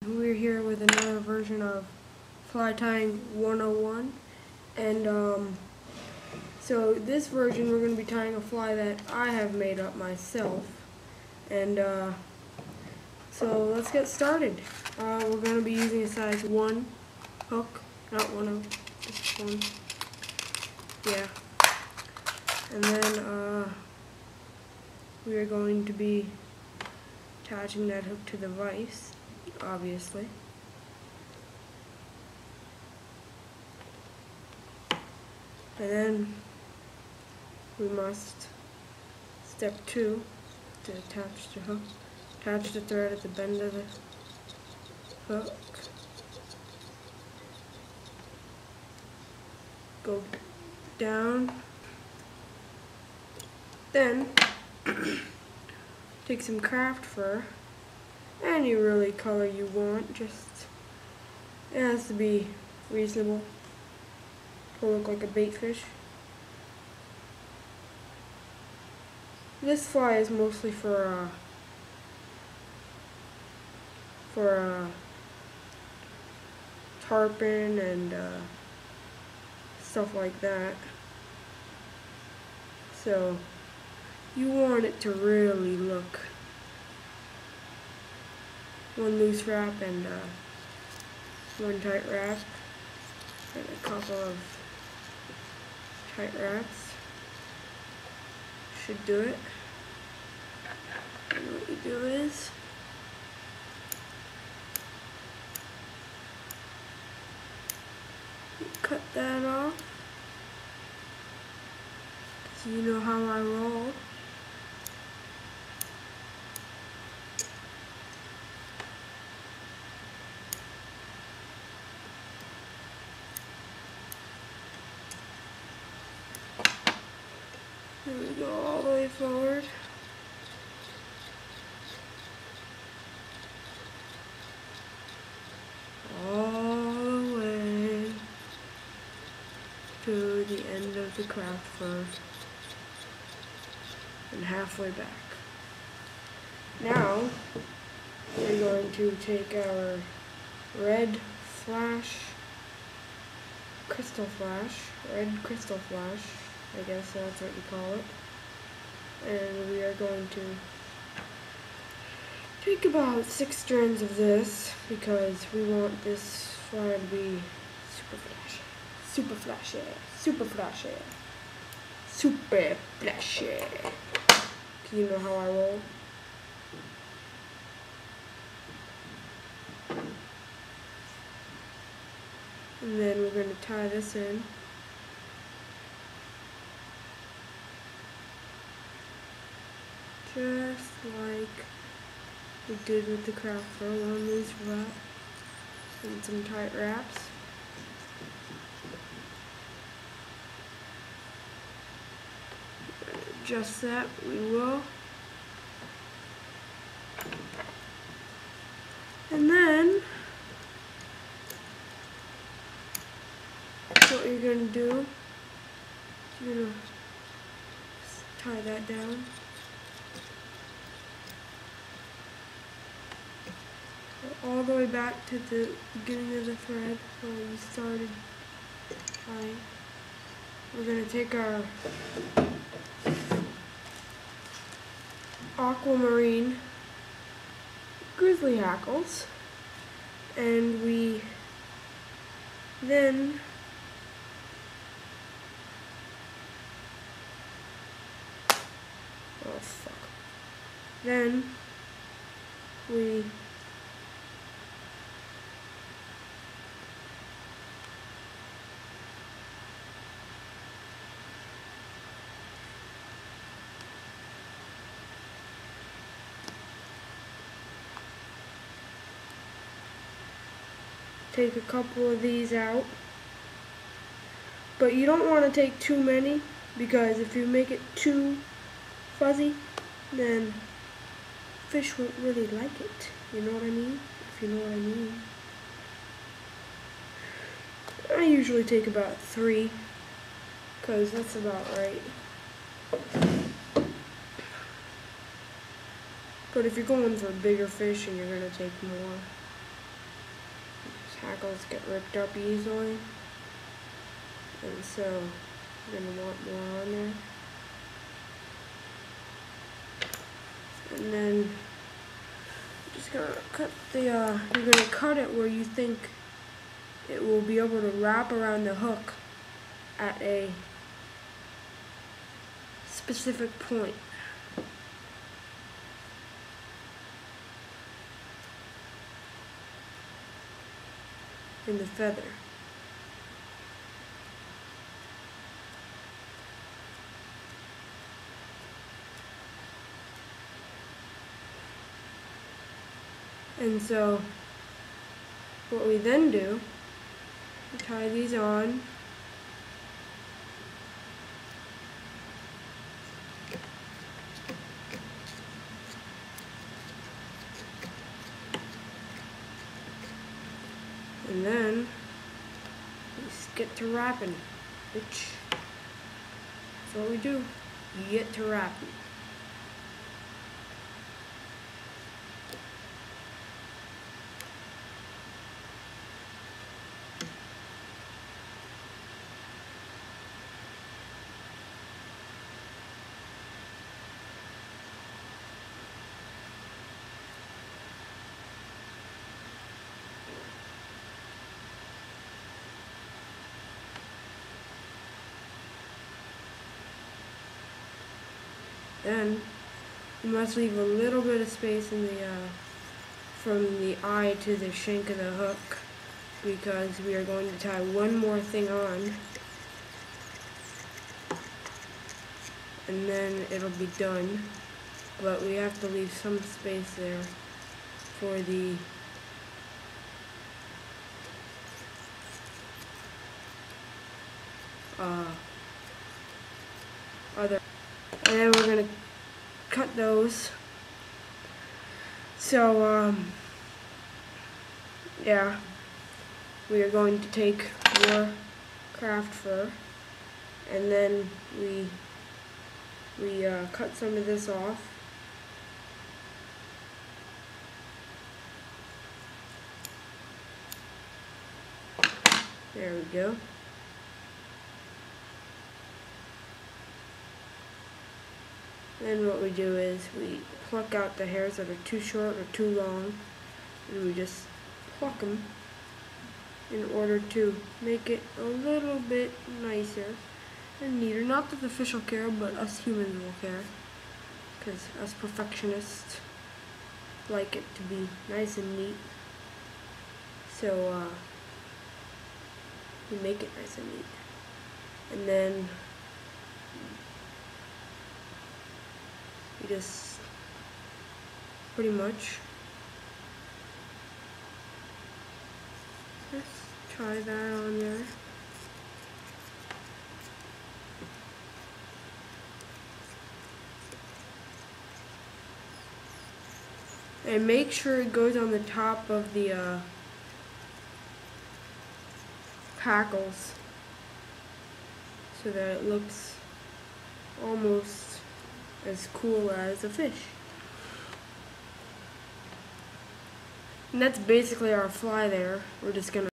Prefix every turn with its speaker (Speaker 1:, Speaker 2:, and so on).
Speaker 1: We're here with another version of fly tying 101, and so this version we're going to be tying a fly that I have made up myself, and so let's get started. We're going to be using a size 1 hook, not 1 just 1, yeah, and then we are going to be attaching that hook to the vise, obviously. And then we must, step 2, to attach the hook, attach the thread at the bend of the hook, go down, then take some craft fur, any really color you want, just it has to be reasonable to look like a bait fish. This fly is mostly for tarpon and stuff like that. So you want it to really look one loose wrap and one tight wrap and a couple of tight wraps should do it. And what you do is you cut that off, so you know how I roll. Here we go, all the way forward. All the way to the end of the craft fur and halfway back. Now we're going to take our red crystal flash, I guess that's what you call it. And we are going to take about 6 strands of this because we want this fly to be super flashy. Super flashy. Super flashy. Super flashy. You know how I roll? And then we're going to tie this in. Just like we did with the craft fur, one loose wrap and some tight wraps. Just that we will. And then what you're going to do, you're going to tie that down. All the way back to the beginning of the thread where we started tying. We're going to take our aquamarine grizzly hackles and we then we take a couple of these out, but you don't want to take too many because if you make it too fuzzy, then fish won't really like it. You know what I mean? If you know what I mean. I usually take about 3 because that's about right. But if you're going for bigger fish and you're going to take more, hackles get ripped up easily, and so you're going to want more on there. And then you're just going to cut you're going to cut it where you think it will be able to wrap around the hook at a specific point. In the feather. And so what we then do, we tie these on. And then we just get to wrapping, which is what we do. You get to wrapping. Then you must leave a little bit of space in the from the eye to the shank of the hook, because we are going to tie one more thing on, and then it'll be done. But we have to leave some space there for the other. And then we're going to cut those. So, yeah, we are going to take more craft fur, and then we cut some of this off. There we go. Then what we do is we pluck out the hairs that are too short or too long, and we just pluck them in order to make it a little bit nicer and neater. Not that the fish will care, but us humans will care, because us perfectionists like it to be nice and neat. So we make it nice and neat. And then we just pretty much just try that on there. And make sure it goes on the top of the hackles so that it looks almost as cool as a fish. And that's basically our fly there. We're just gonna